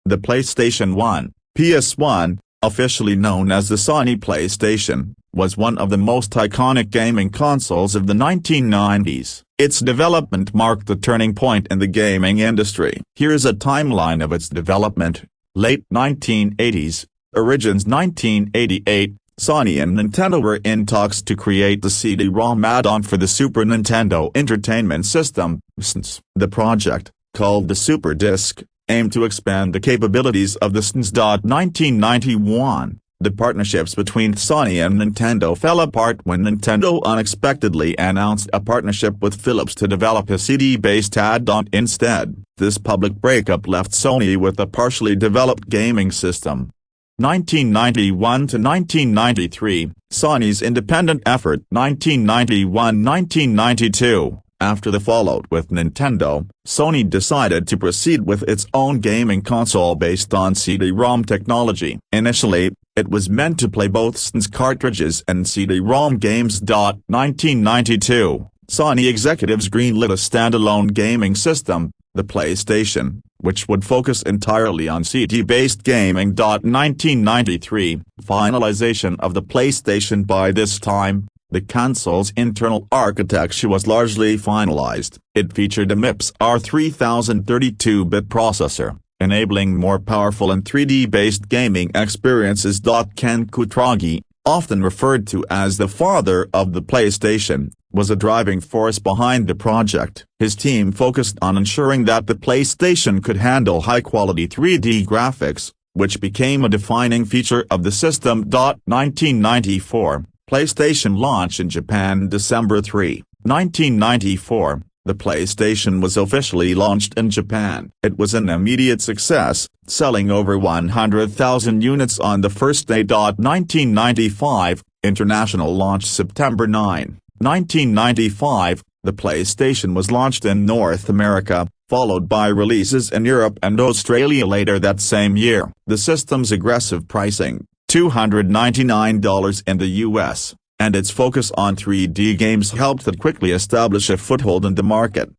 The PlayStation 1, PS1, officially known as the Sony PlayStation, was one of the most iconic gaming consoles of the 1990s. Its development marked a turning point in the gaming industry. Here's a timeline of its development. Late 1980s, origins 1988, Sony and Nintendo were in talks to create the CD-ROM add-on for the Super Nintendo Entertainment System, SNES. The project, called the Super Disc, aimed to expand the capabilities of the SNES. 1991, the partnerships between Sony and Nintendo fell apart when Nintendo unexpectedly announced a partnership with Philips to develop a CD-based add-on instead. This public breakup left Sony with a partially developed gaming system. 1991 to 1993, Sony's independent effort. 1991–1992. After the fallout with Nintendo, Sony decided to proceed with its own gaming console based on CD-ROM technology. Initially, it was meant to play both SNES cartridges and CD-ROM games. 1992, Sony executives greenlit a standalone gaming system, the PlayStation, which would focus entirely on CD-based gaming. 1993, finalization of the PlayStation. By this time, the console's internal architecture was largely finalized. It featured a MIPS R3032-bit processor, enabling more powerful and 3D-based gaming experiences. Ken Kutaragi, often referred to as the father of the PlayStation, was a driving force behind the project. His team focused on ensuring that the PlayStation could handle high-quality 3D graphics, which became a defining feature of the system. 1994. PlayStation launch in Japan. December 3, 1994, the PlayStation was officially launched in Japan. It was an immediate success, selling over 100,000 units on the first day. 1995, international launch. September 9, 1995, the PlayStation was launched in North America, followed by releases in Europe and Australia later that same year. The system's aggressive pricing, $299 in the US, and its focus on 3D games helped it quickly establish a foothold in the market.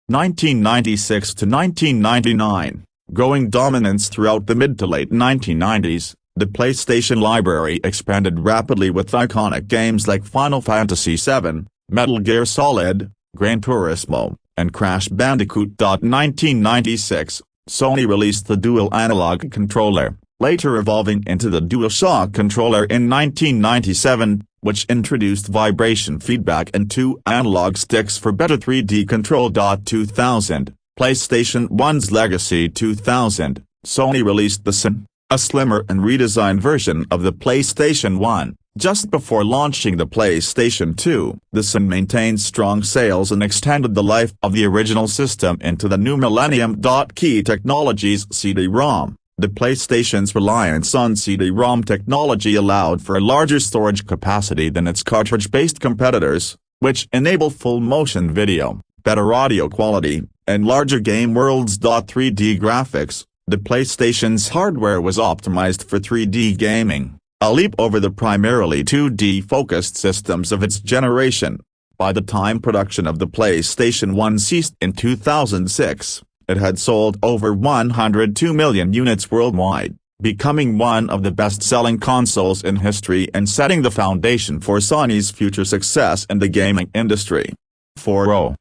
1996 to 1999, growing dominance throughout the mid to late 1990s, the PlayStation library expanded rapidly with iconic games like Final Fantasy VII, Metal Gear Solid, Gran Turismo, and Crash Bandicoot. 1996, Sony released the dual analog controller, later evolving into the DualShock controller in 1997, which introduced vibration feedback and two analog sticks for better 3D control. 2000, PlayStation 1's legacy. 2000, Sony released the SN, a slimmer and redesigned version of the PlayStation 1, just before launching the PlayStation 2. The SN maintained strong sales and extended the life of the original system into the new millennium. Key technologies. CD-ROM. The PlayStation's reliance on CD-ROM technology allowed for a larger storage capacity than its cartridge-based competitors, which enable full-motion video, better audio quality, and larger game worlds. 3D graphics. The PlayStation's hardware was optimized for 3D gaming, a leap over the primarily 2D-focused systems of its generation. By the time production of the PlayStation 1 ceased in 2006, it had sold over 102 million units worldwide, becoming one of the best-selling consoles in history and setting the foundation for Sony's future success in the gaming industry. 4.